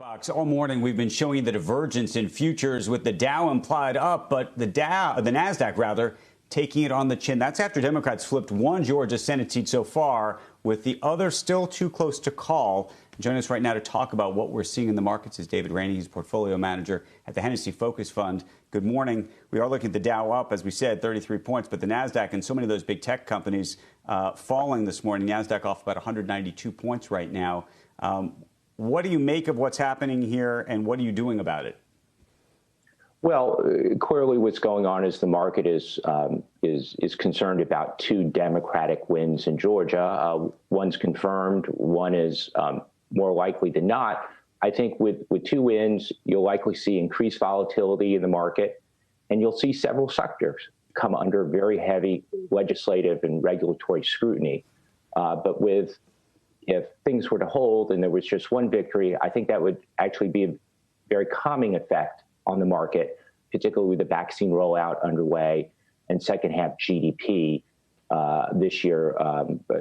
All morning, we've been showing the divergence in futures with the Dow implied up, but the Nasdaq rather, taking it on the chin. That's after Democrats flipped one Georgia Senate seat so far, with the other still too close to call. Joining us right now to talk about what we're seeing in the markets is David Rainey. He's portfolio manager at the Hennessy Focus Fund. Good morning. We are looking at the Dow up, as we said, 33 points, but the Nasdaq and so many of those big tech companies falling this morning. Nasdaq off about 192 points right now. What do you make of what's happening here, and what are you doing about it? Well, clearly what's going on is the market is concerned about two Democratic wins in Georgia. One's confirmed, one is more likely than not. I think with two wins, you'll likely see increased volatility in the market, and you'll see several sectors come under very heavy legislative and regulatory scrutiny. But if things were to hold and there was just one victory, I think that would actually be a very calming effect on the market, particularly with the vaccine rollout underway and second half GDP this year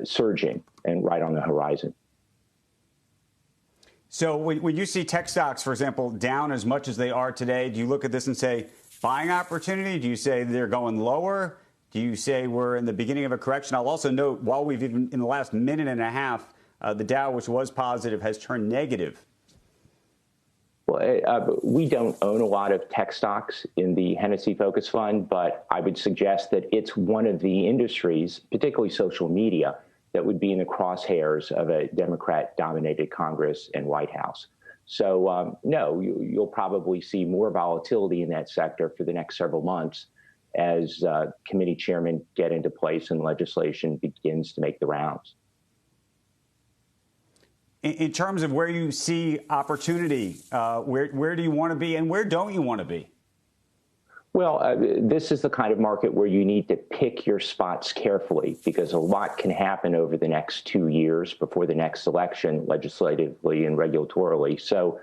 surging and right on the horizon. So when you see tech stocks, for example, down as much as they are today, do you look at this and say buying opportunity? Do you say they're going lower? Do you say we're in the beginning of a correction? I'll also note, while we've even in the last minute and a half, the Dow, which was positive, has turned negative. Well, we don't own a lot of tech stocks in the Hennessy Focus Fund, but I would suggest that it's one of the industries, particularly social media, that would be in the crosshairs of a Democrat-dominated Congress and White House. So, no, you'll probably see more volatility in that sector for the next several months as committee chairmen get into place and legislation begins to make the rounds. In terms of where you see opportunity, where do you want to be and where don't you want to be? Well, this is the kind of market where you need to pick your spots carefully, because a lot can happen over the next 2 years before the next election, legislatively and regulatorily. So,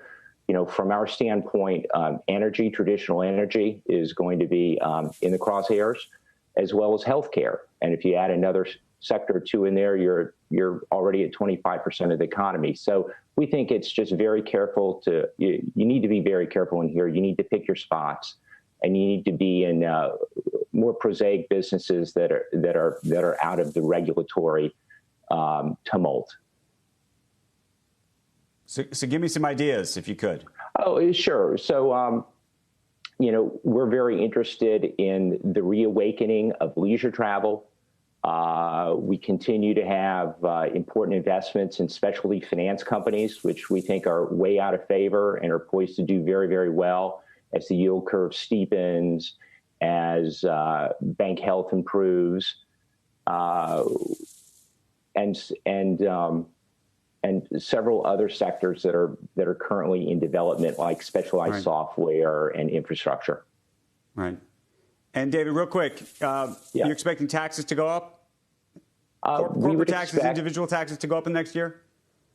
you know, from our standpoint, energy, traditional energy, is going to be in the crosshairs, as well as healthcare. And if you add another sector or two in there, you're already at 25% of the economy. So we think it's just very careful you need to be very careful in here. You need to pick your spots, and you need to be in more prosaic businesses that are out of the regulatory tumult. So give me some ideas, if you could. Oh, sure. So, you know, we're very interested in the reawakening of leisure travel. We continue to have important investments in specialty finance companies, which we think are way out of favor and are poised to do very, very well as the yield curve steepens, as bank health improves, and several other sectors that are currently in development, like specialized software and infrastructure. Right. And David, real quick, you're expecting taxes to go up? Corporate taxes, individual taxes to go up in next year?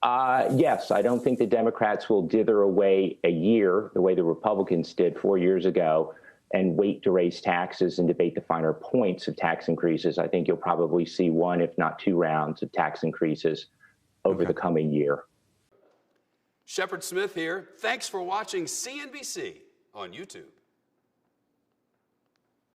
Yes. I don't think the Democrats will dither away a year the way the Republicans did 4 years ago and wait to raise taxes and debate the finer points of tax increases. I think you'll probably see one, if not two rounds of tax increases over the coming year. Shepard Smith here. Thanks for watching CNBC on YouTube.